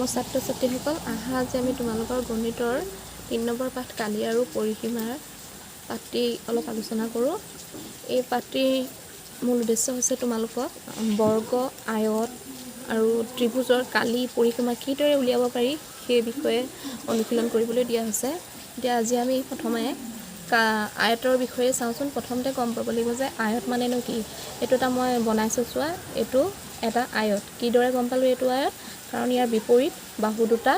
মৰমৰ ছাত্ৰ ছাত্ৰীসকল, আহা আজি আমি তোমালোকৰ গণিতৰ ৩ নম্বৰ পাঠ কালি আৰু পৰিসীমাৰ পাঠটি অলপ আলোচনা কৰোঁ। এই পাঠটিৰ মূল উদ্দেশ্য হৈছে তোমালোকক বৰ্গ, আয়ত আৰু ত্ৰিভুজৰ কালি পৰিসীমা কিদৰে উলিয়াব পাৰি সেই বিষয়ে অনুশীলন কৰিবলৈ দিয়া হৈছে। এতিয়া আজি আমি প্ৰথমে আয়তৰ বিষয়ে চাওঁচোন। প্ৰথমতে গম পাব লাগিব যে আয়ত মানেনো কি। এইটো এটা মই বনাইছোঁ চোৱা, এইটো এটা আয়ত। কিদৰে গম পালোঁ এইটো আয়ত? কাৰণ ইয়াৰ বিপৰীত বাহু দুটা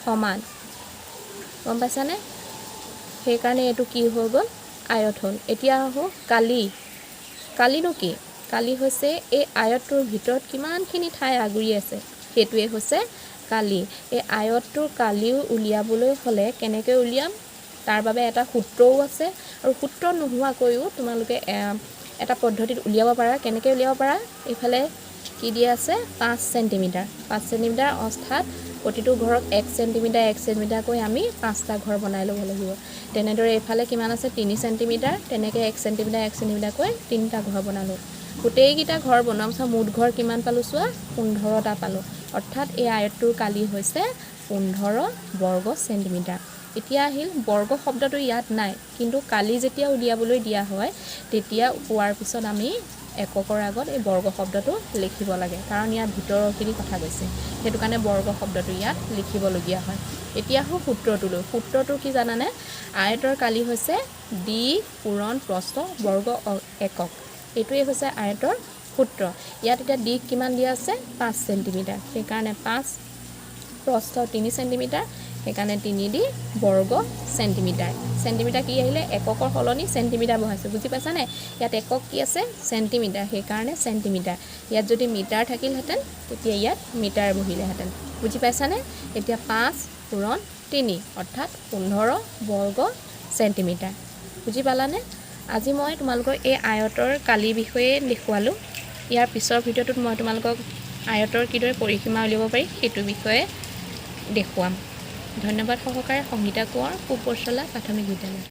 সমান, গম পাইছানে? সেইকাৰণে এইটো কি হৈ গ'ল? আয়ত হ'ল। এতিয়া আহোঁ কালিনো কি? কালি হৈছে এই আয়তটোৰ ভিতৰত কিমানখিনি ঠাই আগুৰি আছে, সেইটোৱে হৈছে কালি। এই আয়তটোৰ কালিও উলিয়াবলৈ হ'লে কেনেকৈ উলিয়াম, তাৰ বাবে এটা সূত্ৰও আছে। আৰু সূত্ৰ নোহোৱাকৈও তোমালোকে এটা পদ্ধতিত উলিয়াব পাৰা। কেনেকৈ উলিয়াব পাৰা? এইফালে কি দিয়া আছে? 5 চেণ্টিমিটাৰ। 5 চেণ্টিমিটাৰ অৰ্থাৎ প্ৰতিটো ঘৰক 1 চেণ্টিমিটাৰকৈ আমি 5টা ঘৰ বনাই ল'ব লাগিব। তেনেদৰে এইফালে কিমান আছে? 3 চেণ্টিমিটাৰ। তেনেকৈ 1 চেণ্টিমিটাৰকৈ 3টা ঘৰ বনালোঁ। গোটেইকেইটা ঘৰ বনোৱাৰ পিছত মুঠ ঘৰ কিমান পালোঁ চোৱা? 15টা পালোঁ। অৰ্থাৎ এই আয়তটোৰ কালি হৈছে 15 বৰ্গ চেণ্টিমিটাৰ। এতিয়া আহিল বৰ্গ শব্দটো ইয়াত নাই, কিন্তু কালি যেতিয়া উলিয়াবলৈ দিয়া হয় তেতিয়া পোৱাৰ পিছত আমি এককৰ আগত এই বৰ্গ শব্দটো লিখিব লাগে, কাৰণ ইয়াৰ ভিতৰৰখিনি কথা কৈছে। সেইটো কাৰণে বৰ্গ শব্দটো ইয়াত লিখিবলগীয়া হয়। এতিয়া আহোঁ সূত্ৰটোলৈ। সূত্ৰটো কি জানানে? আয়তৰ কালি হৈছে ডি পূৰণ প্ৰস্থ বৰ্গ একক। এইটোৱে হৈছে আয়তৰ সূত্ৰ। ইয়াত এতিয়া ডি কিমান দিয়া আছে? 5 চেণ্টিমিটাৰ। সেইকাৰণে 5 প্ৰস্থ 3 চেণ্টিমিটাৰ, সেইকাৰণে 3D বৰ্গ চেণ্টিমিটাৰ। চেণ্টিমিটাৰ কি আহিলে? এককৰ সলনি চেণ্টিমিটাৰ বহাইছোঁ, বুজি পাইছানে? ইয়াত একক কি আছে? চেণ্টিমিটাৰ, সেইকাৰণে চেণ্টিমিটাৰ। ইয়াত যদি মিটাৰ থাকিলহেঁতেন তেতিয়া ইয়াত মিটাৰ বহিলেহেঁতেন, বুজি পাইছানে? এতিয়া 5 পূৰণ 3 অৰ্থাৎ 15 বৰ্গ চেণ্টিমিটাৰ। বুজি পালানে? আজি মই তোমালোকৰ এই আয়তৰ কালিৰ বিষয়ে দেখুৱালোঁ। ইয়াৰ পিছৰ ভিডিঅ'টোত মই তোমালোকক আয়তৰ কিদৰে পৰিসীমা উলিয়াব পাৰি সেইটো বিষয়ে দেখুৱাম। ধন্যবাদ সহকাৰে সংগীতা কোঁৱৰ, পূব বৰচলা প্ৰাথমিক বিদ্যালয়।